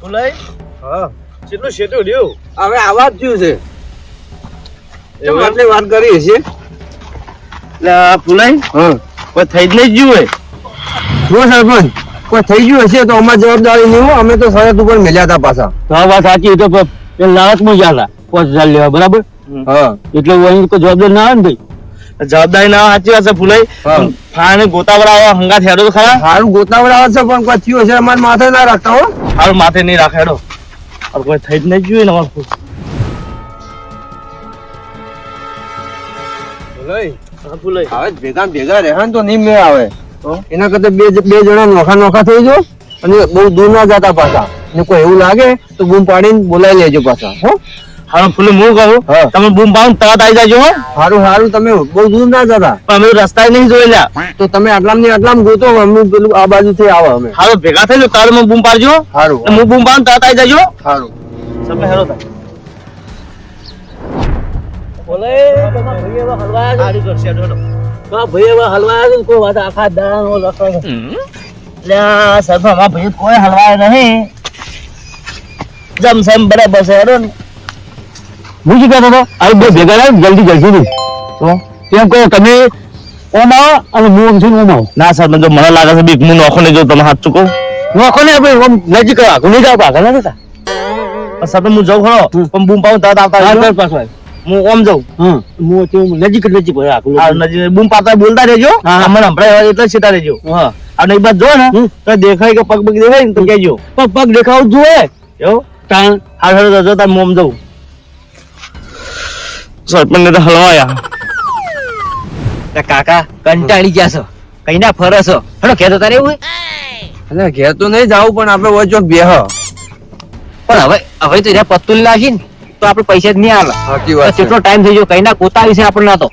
બોલાય હા કેટલું શેઠું રહ્યું હવે આવા જ થયું છે કેમ આટલી વાત કરી છે એટલે બોલાય હા કોઈ થઈ જ નહીં ગયું જો સરપંચ કોઈ થઈ ગયું હશે તો અમારી જવાબદારી નહીં હો અમે તો શરત ઉપર મેલ્યા હતા પાછા તો આ વાત સાચી તો લાલચમાં જ હતા 5000 લેવા બરાબર હા એટલે અહીં કોઈ જવાબદાર ના આવે ને ભાઈ જવાબદારી ના સાચી વાત છે ફૂલાઈ હા. ફાને ગોતાવડા હંગા થેડો તો ખરા સારું ગોતાવડ આવે છે પણ કોઈ થયું હશે અમારા માથે ના રાખતા હો હારું માથે નહીં રાખે હેડો હવે કોઈ થઈ જ નહીં ગયું ને અમારું ફૂલાઈ હવે ભેગા ભેગા રહેવા તો નહીં મેળ આવે એના કરતા બે જણા નોખા નોખા થઈ જાઓ અને બહુ દૂર ના જતા પાછા ને કોઈ એવું લાગે તો બૂમ પાડીને બોલાવી લેજો પાછા હો હારું ફૂલે હું કહું હા. તમે બૂમ પાડો તરત આવી જાજો હો સારું સારું તમે બહુ દૂર ના જતા પણ અમે તો રસ્તા નહીં જોયેલા તો તમે આટલામાં ગોતો અમે પેલું આ બાજુથી આવો અમે હારું ભેગા થઈ જાઓ તારે મને બૂમ પાડજો સારું અને હું બૂમ પાડું તરત આવી જાજો સારું તમે હેડો તા કોઈ હલવાય નહીં જમસમ બરાબર છે હેડો ને હું શું કહેતો હતો આ બે ભેગા રહે જલ્દી જલ્દી તો એમ કહો તમે ઓમ આવો અને હું ઓમ છું ઓમ આવો ના સર જો મને લાગે છે બીક હું નોખો નહીં જો તમે હાથ ચૂકો નોખો ને આપણે ઓમ નજીક આગળ નહીં જાવ પાછળ ના જતા સર હું જાઉં ખરો પણ બૂમ પાડું તરત આવતા રહેજો. પાછળ હું ઓમ જાઉં હા હું તો નજીક પડે આગળ આ નજીક બૂમ પાડતા બોલતા રહેજો હા. મને સંભળાય એટલે સીધા રહેજો હા અને એક બાદ જો ને તો દેખાય કે પગ પગ દેખાય ને તો કહેજો પગ દેખાવું જોઈએ એવું તાણ હાલ હેડો જો તાર મોમ જાઉં સરપંચ ને તો હલવાયા કાકા કંટાળી ગયા છો કઈ ના ફરે છો હેડો કહેતો તારે એવું એટલે ઘેર તો નહીં જાવું પણ આપણે વચ્ચે બેહ પણ હવે તો એને પત્તું નાખી ને તો આપણે પૈસા જ નહીં આવે સાચી વાત છે કેટલો ટાઈમ થઈ ગયો કઈ ના કોતાવી છે આપણે ના તો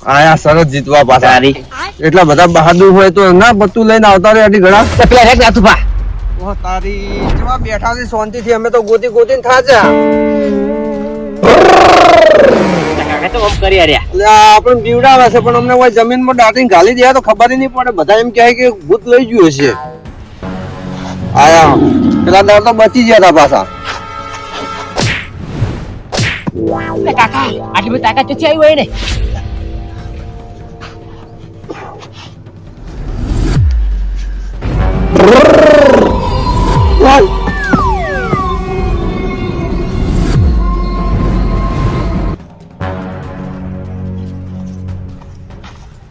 આયા સરસ જીતવા પાછા તારી એટલા બધા બહાદુર હોય તો ના પત્તું લઈને આવતા રહે આટલી ઘણા તો પેલા હેક નાથું ભા ઓ તારી જેવા બેઠા છે શાંતિથી અમે તો ગોતી ગોતીને થાચા કાકા તો ઓમ કરી આર્યા એટલે આપણને બીવડાવે છે પણ અમને કોઈ જમીનમાં દાટીને ઘાલી દે તો ખબર નહીં પડે બધા એમ કહે કે ભૂત લઈ ગયું હશે આયા પેલા દર તો બચી ગયા હતા પાછા કાકા આટલી બધી તાકાત ક્યાંથી આવી હોય ને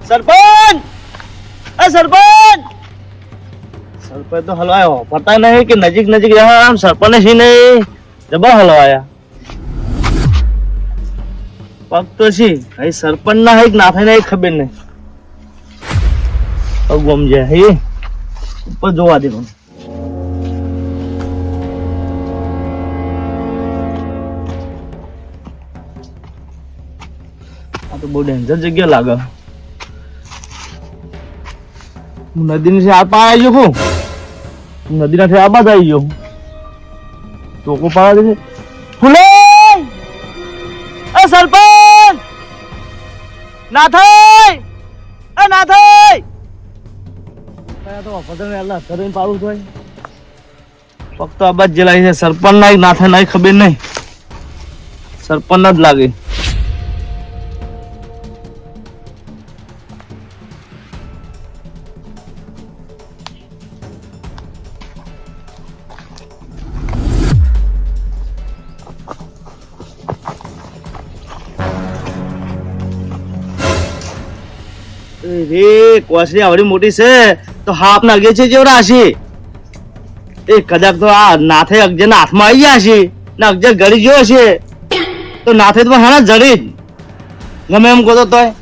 સરપંચ એ સરપંચ સરપંચ તો હલવાયો પતા નહીં કે નજીક નજીક રહ્યા આમ સરપંચ છે નહીં જબર હલવાયા પગ તો છે અહીં સરપંચ ના હે ના થાય ને ખબર નહીં પગ ગમ જાય હે ઉપર જોવા દે મને આ તો બહુ ડેન્જર જગ્યા લાગે નદીની આ પાર આવી ગયો હું નદીના આ બાદ આવી ગયો ચોકો પાડવા દે ફૂલે એ સરપંચ ના થાય એ ના થાય તો પતંગ એલા કરીને પાડું તો ફક્ત આ બાદ જે લાગી છે સરપંચ ના થાય ના ખબર નહીં સરપંચ ના જ લાગે રે કોસરી આવડી મોટી છે તો હાફ નાગે છે જેવડા હશે એ કદાચ તો આ નાથે અગજે ના હાથમાં આવી ગયા છે ને અગજે ગળી ગયો છે તો નાથે તો હા જડી જ ગમે એમ કહો તોય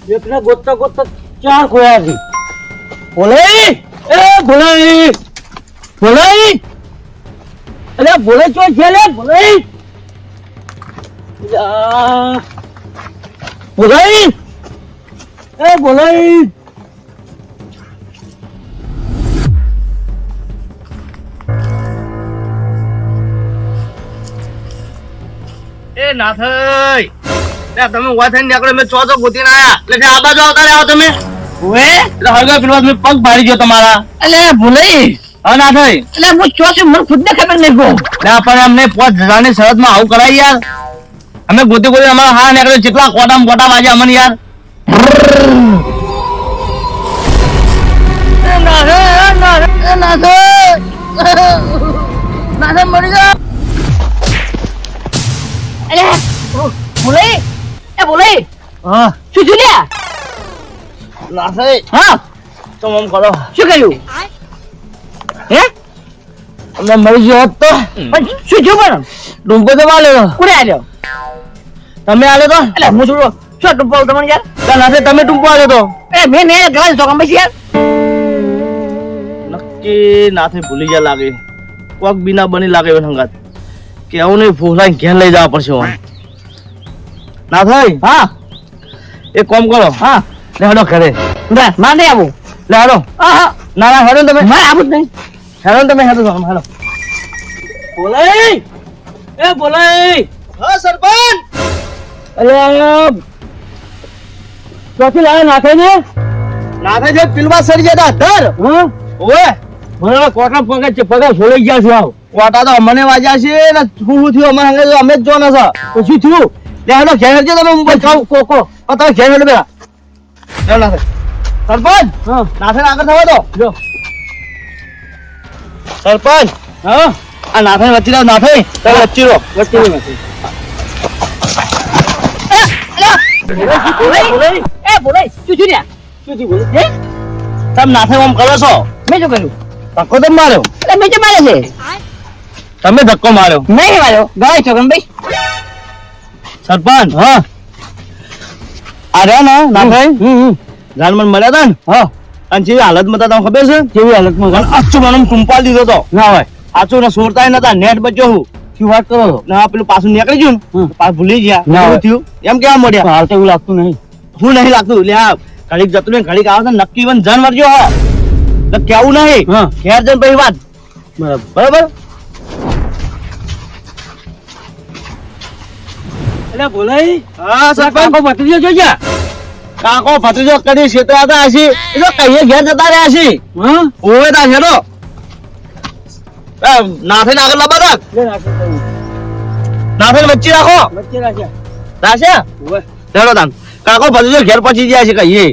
એકને ગોતતા ગોતતા ચાર ખોયા છે બોલાઈ એ બોલાઈ બોલાઈ અરે બોલે ચો છે લે બોલાઈ બોલાઈ એ બોલાઈ એ નાથઈ તમે ઉભા થઈને નીકળો મેં ચો ગોતીને આયા એટલે આ બાજુ આવતા રહ્યા તમે ઓએ એટલે હળગા પેલો મેં પગ ભાડી ગયો તમારા. અલે ભૂલાઈ હા ના થઈ એટલે હું ચોથી મને ખુદ ને ખબર નહીં ગો એટલે પણ અમને 5000 ની શરતમાં આવું કરાય યાર. અમે ગોતી ગોતી અમારા હા નીકળે કેટલા કોટા વાગે અમને યાર. મરી ગયો અલે ભૂલાઈ એ ભૂલાઈ હા શું થયું લ્યા ના થઈ હા તો આમ કરો શું કર્યું હે અમને મરી ગયો હોત તો પણ શું થયું પણ ડુંબો તો માલ્યો કોને આલ્યો તમે આલ્યો તો એટલે હું થોડો શું ટૂંપો તમને યાર ના થઈ તમે ટૂંપો આલ્યો તો એ મેં ગલાસ તો કમ યાર નક્કી ના થઈ ભૂલી ગયા લાગે કોક બીના બની લાગે એવો હંગાત કે આવું નહીં ફૂલા ઘેર લઈ જવા પડશે હવે. ના થઈ હા એક કામ કરો હા લે હેડો ઘરે ના માં નહીં આવું લે હેડો હા ના ના હેડો ને તમે મારે આવું જ નહીં હેડો ને તમે હેડો હેડો બોલાઈ એ બોલાઈ હા સરપંચ અરે ચોથી લાવે નાખે ને ના થઈ જે પિલવા સરી જતા ધર હા ઓએ મને કોટા પગાર છોડી ગયા છું આવ કોટા તો મને વાજ્યા છે ને શું થયું અમારે હંગે તો અમે જ જોવાના છે તો શું થયું લે હેડો ઘેર હેડજો તમે હું બચાવું કોકો તમે ઘેર હેડો બેરા હેડો ના થઈ સરપંચ હા ના થઈ આગળ થવા દો જો સરપંચ હા આ ના થઈ વચ્ચે ના થઈ તમે વચ્ચે રહો વચ્ચે નથી બોલાઈ એ બોલાઈ શું થયું લ્યા શું થયું બોલાઈ હે તમે ના થઈ આમ કરો છો મેં શું કર્યું ધક્કો તો માર્યો એટલે મેં જે મારે છે તમે ધક્કો માર્યો નહીં માર્યો ગાય છો ગમ ભાઈ સરપંચ હા આ રહ્યા ને ના થઈ જાનમન મળ્યા હતા ને હા અને જેવી હાલતમાં હતા તમને ખબર છે કેવી હાલતમાં અને આચું મને ટુંપાલ દીધો હતો ના હોય આચું ને સોરતા નતા નેટ બચ્યો હું શું વાત કરો છો ને આ પેલું પાછું નીકળી ગયું ને પાછું ભૂલી ગયા ના શું હોય. થયું એમ કેવા મળ્યા હાલ તો એવું લાગતું નહીં હું નહીં લાગતું લે આ ઘડીક જતું ને ઘડીક આવે છે નક્કી વન જાન મરજો હા એટલે કેવું નહીં હા ઘેર જઈને પછી વાત બરાબર બરાબર એટલે બોલાઈ હા સરપંચ કાકો ભત્રીજો જોઈ કાકો ભત્રીજો કદી ક્ષેત્ર હતા હશી એ તો કહીએ ઘેર જતા રહ્યા હશી હા ઓવે તા હેડો ના થઈને આગળ લાંબા રાખ લે નાખી દઉં. ના થઈને વચ્ચે રાખો વચ્ચે રાખ્યા રાશે ઓવે હેડો તાન કાકો ભત્રીજો ઘેર પહોંચી ગયા છે કહીએ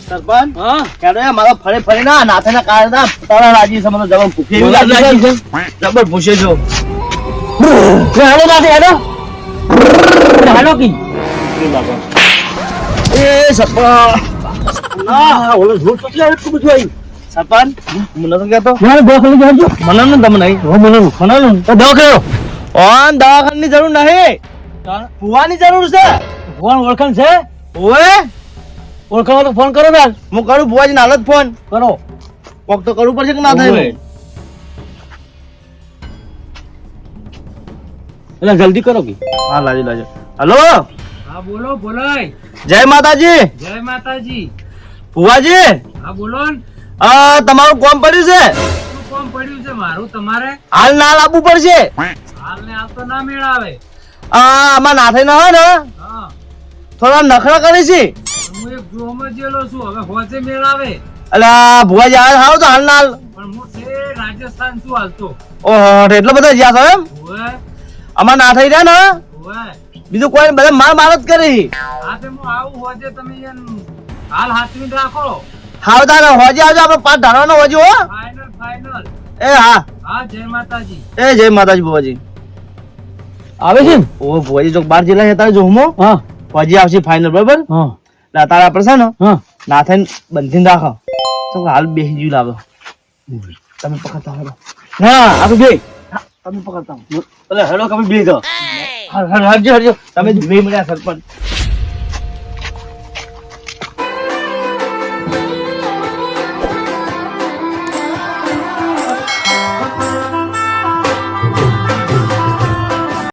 સરપંચ હા હેડો યાર મારા ફરે ફરી ના નાથેના કારણે તારા રાજી છે મને જબર ભૂખી એવી બોલા લાગી છે રાજી જબર ભૂસે છો હેડો નાખી હેડો હેડો કી એ સરપંચ ના ઓલો ઝૂઠ કેટલી આવે એટલું બધું આવ્યું સરપંચ મને તો કહેતો મારે દવાખાને જજો મને ને તમને નહીં હો મને મને તો દવાખાને ઓન દવાખાની જરૂર નહીં ફુવાની જરૂર છે ફોન ઓળખાણ છે ઓએ ઓળખાણ તો ફોન કરો ને હું કરું ફુવાજી હાલત ફોન કરો કોક તો કરવું પડશે કે ના થાય ઓવે. એટલે જલ્દી કરો કી હા લાજો લાજો હલો હા બોલો બોલાય જય માતાજી જય માતાજી ફુવાજી હા બોલો ને તમારું કોમ પડ્યું છે શું કોમ પડ્યું છે મારું તમારે હાલ ના લાવવું પડશે હાલ ને હાલ તો ના મેળાવે આમાં ના થાય ના હોય ને હા થોડા નખરા કરી છે હું એક જોમાં જેલો છું હવે હોજે મેળાવે અલા ભુવાજી હાલ હાવ તો હાલ ના હાલ પણ હું છે રાજસ્થાન છું હાલતો ઓહો એટલો બધો જ્યાં છો એમ ઓવે આમાં ના થઈ રહ્યા ને ઓવે બીજું કોઈ બધા માર જ કરી હા તે હું આવું હોજે તમે એમ હાલ હાથવીને રાખો હાવ તારે હોજી આવજો આપણે પાંચ ધારવાનો હોજી હો ફાઇનલ ફાઇનલ એ હા હા જય માતાજી એ જય માતાજી ભુવાજી આવે છે ને ઓ ભુવાજી જો 12 જિલ્લા હતા જો હું હા હોજી આવશે ફાઇનલ બરાબર હા ના તારા આપણે છે ને હા ના થઈને બંધીને રાખો તો હાલ બેસી ગયું લાવો તમે પકડતા હો ના આપણે બે તમે પકડતા હો એટલે હેડો કમી બે તો હરજો હરજો તમે બે મળ્યા સરપંચ